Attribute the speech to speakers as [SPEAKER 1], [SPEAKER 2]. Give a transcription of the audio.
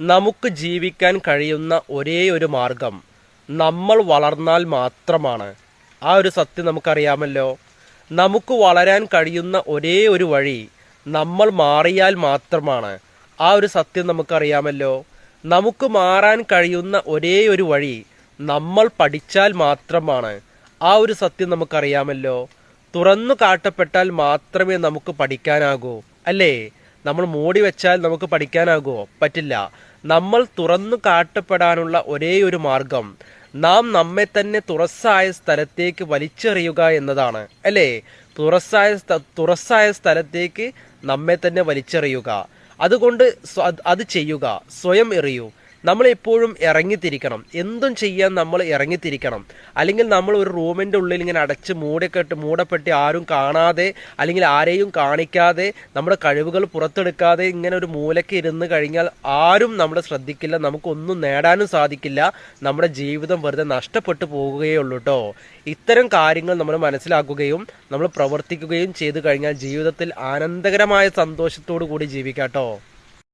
[SPEAKER 1] നമുക്ക് ജീവിക്കാൻ കഴിയുന്ന ഒരേ ഒരു മാർഗം നമ്മൾ വളർന്നാൽ മാത്രമാണ്. ആ ഒരു സത്യം നമുക്കറിയാമല്ലോ. നമുക്ക് വളരാൻ കഴിയുന്ന ഒരേ ഒരു വഴി നമ്മൾ മാറിയാൽ മാത്രമാണ്. ആ ഒരു സത്യം നമുക്കറിയാമല്ലോ. നമുക്ക് മാറാൻ കഴിയുന്ന ഒരേ ഒരു വഴി നമ്മൾ പഠിച്ചാൽ മാത്രമാണ്. ആ ഒരു സത്യം നമുക്കറിയാമല്ലോ. തുറന്നു കാട്ടപ്പെട്ടാൽ മാത്രമേ നമുക്ക് പഠിക്കാനാകൂ, അല്ലേ? നമ്മൾ മൂടി വെച്ചാൽ നമുക്ക് പഠിക്കാനാകുമോ? പറ്റില്ല. നമ്മൾ തുറന്നു കാട്ടപ്പെടാനുള്ള ഒരേ ഒരു മാർഗം നാം നമ്മെ തന്നെ തുറസ്സായ സ്ഥലത്തേക്ക് വലിച്ചെറിയുക എന്നതാണ്, അല്ലേ? തുറസ്സായ സ്ഥലത്തേക്ക് നമ്മെ തന്നെ വലിച്ചെറിയുക. അതുകൊണ്ട് അത് ചെയ്യുക. സ്വയം എറിയൂ. നമ്മൾ എപ്പോഴും ഇറങ്ങിത്തിരിക്കണം. എന്തും ചെയ്യാൻ നമ്മൾ ഇറങ്ങിത്തിരിക്കണം. അല്ലെങ്കിൽ നമ്മൾ ഒരു റൂമിൻ്റെ ഉള്ളിൽ ഇങ്ങനെ അടച്ച് മൂടപ്പെട്ട് ആരും കാണാതെ അല്ലെങ്കിൽ ആരെയും കാണിക്കാതെ നമ്മുടെ കഴിവുകൾ പുറത്തെടുക്കാതെ ഇങ്ങനെ ഒരു മൂലയ്ക്ക് ഇരുന്ന് കഴിഞ്ഞാൽ ആരും നമ്മളെ ശ്രദ്ധിക്കില്ല. നമുക്കൊന്നും നേടാനും സാധിക്കില്ല. നമ്മുടെ ജീവിതം വെറുതെ നഷ്ടപ്പെട്ടു പോകുകയേ ഉള്ളൂ കേട്ടോ. ഇത്തരം കാര്യങ്ങൾ നമ്മൾ മനസ്സിലാക്കുകയും നമ്മൾ പ്രവർത്തിക്കുകയും ചെയ്തു കഴിഞ്ഞാൽ ജീവിതത്തിൽ ആനന്ദകരമായ സന്തോഷത്തോടു കൂടി ജീവിക്കാം കേട്ടോ.